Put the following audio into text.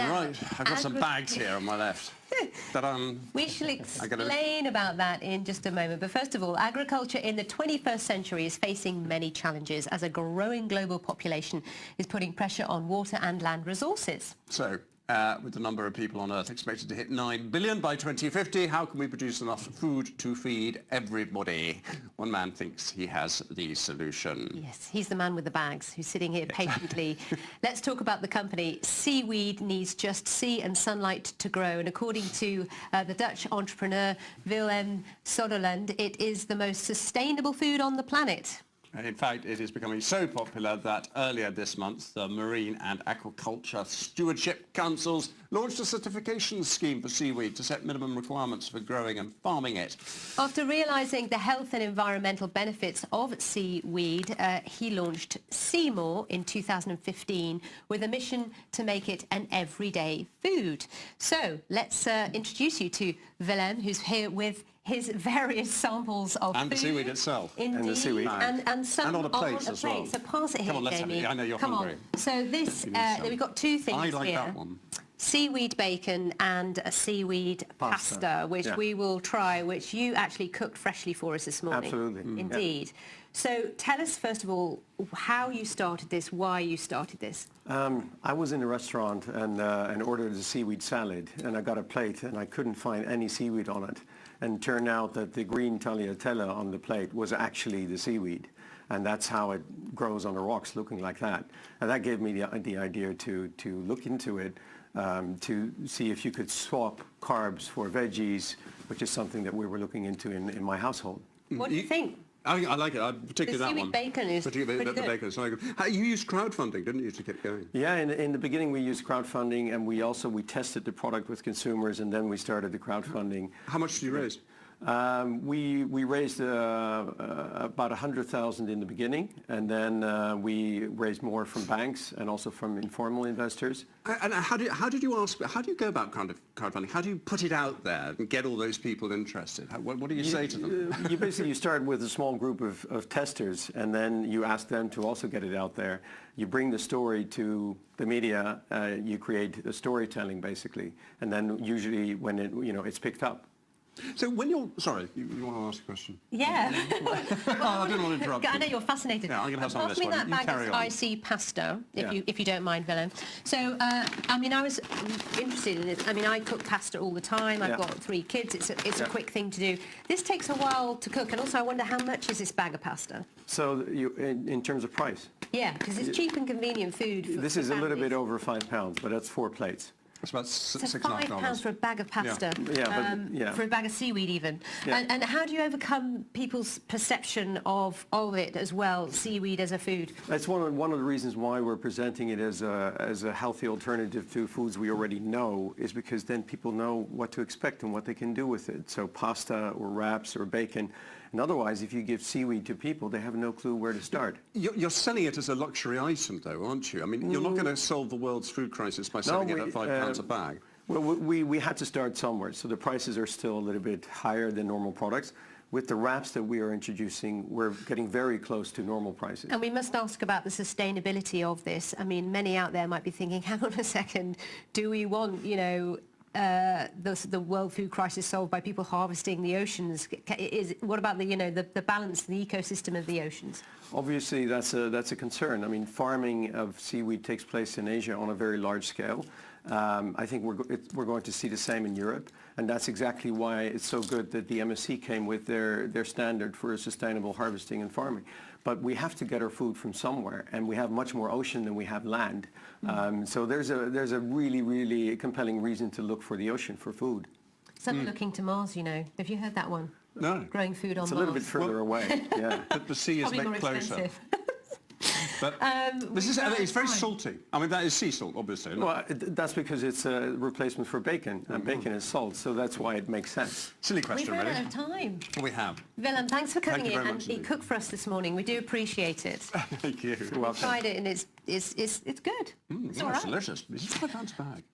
Now, right, I've got some bags here on my left. We shall explain about that in just a moment. But first of all, agriculture in the 21st century is facing many challenges as a growing global population is putting pressure on water and land resources. So, with the number of people on Earth expected to hit 9 billion by 2050, how can we produce enough food to feed everybody? One man thinks he has the solution. Yes, he's the man with the bags who's sitting here patiently. Let's talk about the company. Seaweed needs just sea and sunlight to grow. And according to the Dutch entrepreneur Willem Soderland, it is the most sustainable food on the planet. In fact, it is becoming so popular that earlier this month, the Marine and Aquaculture Stewardship Councils launched a certification scheme for seaweed to set minimum requirements for growing and farming it. After realising the health and environmental benefits of seaweed, he launched Seymour in 2015 with a mission to make it an everyday food. So let's introduce you to Willem, who's here with his various samples of and food. the seaweed itself. Indeed. And the seaweed. And some and on a plate a as well. So pass it here, Come on, let's Jamie. have it. I know you're Come hungry. on. So this, we've got two things I like here. that one. Seaweed bacon and a seaweed pasta, which we will try, which you actually cooked freshly for us this morning. Absolutely. Indeed. Yeah. So tell us, first of all, how you started this, why you started this. I was in a restaurant and ordered a seaweed salad, and I got a plate and I couldn't find any seaweed on it. And it turned out that the green tagliatelle on the plate was actually the seaweed. And that's how it grows on the rocks, looking like that. And that gave me the idea to look into it, to see if you could swap carbs for veggies, which is something that we were looking into in my household. What do you think? I like it, particularly that one. The seaweed bacon is particularly pretty the bacon is very good. You used crowdfunding, didn't you, to get going? Yeah, in the beginning we used crowdfunding, and we tested the product with consumers, and then we started the crowdfunding. How much did you raise? We raised about 100,000 in the beginning, and then we raised more from banks and also from informal investors. And how do you go about crowdfunding? How do you put it out there and get all those people interested? What do you say to them? You start with a small group of testers, and then you ask them to also get it out there. You bring the story to the media. You create a storytelling basically, and then usually when it's picked up. So when you're... Sorry, you want to ask a question? Yeah. I didn't want to interrupt you. I know you're fascinated. Yeah, I'm going to have some of this one. one. Pass me that bag carry of on. icy pasta, if you don't mind, Willem. So, I mean, I was interested in it. I mean, I cook pasta all the time. I've got 3 kids. It's a quick thing to do. This takes a while to cook, and also I wonder how much is this bag of pasta? So in terms of price? Yeah, because it's cheap and convenient food for This is families. a little bit over £5, but that's 4 plates. It's about So $6.5. £5 for a bag of pasta, for a bag of seaweed even. Yeah. And how do you overcome people's perception of it as well, seaweed as a food? That's one of the reasons why we're presenting it as a healthy alternative to foods we already know, is because then people know what to expect and what they can do with it. So pasta or wraps or bacon. And otherwise, if you give seaweed to people, they have no clue where to start. You're selling it as a luxury item, though, aren't you? I mean, you're not going to solve the world's food crisis by selling it at £5 a bag. Well, we had to start somewhere, so the prices are still a little bit higher than normal products. With the wraps that we are introducing, we're getting very close to normal prices. And we must ask about the sustainability of this. I mean, many out there might be thinking, hang on a second, do we want, the world food crisis solved by people harvesting the oceans? What about the balance, the ecosystem of the oceans? Obviously, that's a concern. I mean, farming of seaweed takes place in Asia on a very large scale. I think we're going to see the same in Europe, and that's exactly why it's so good that the MSC came with their standard for sustainable harvesting and farming. But we have to get our food from somewhere, and we have much more ocean than we have land. So there's a really, really compelling reason to look for the ocean for food. Some are looking to Mars, Have you heard that one? No. Growing food on Mars. It's a little bit further away, yeah. But the sea is a bit closer. But it's very salty. I mean, that is sea salt, obviously. Well, that's because it's a replacement for bacon, and bacon is salt, so that's why it makes sense. Silly question, We've really. run out of time. We have. Willem, thanks for coming Thank you in very and much you indeed. cooked for us this morning. We do appreciate it. Thank you. You're welcome. Tried it and it's good. It's all right. Delicious. This is £5 a bag.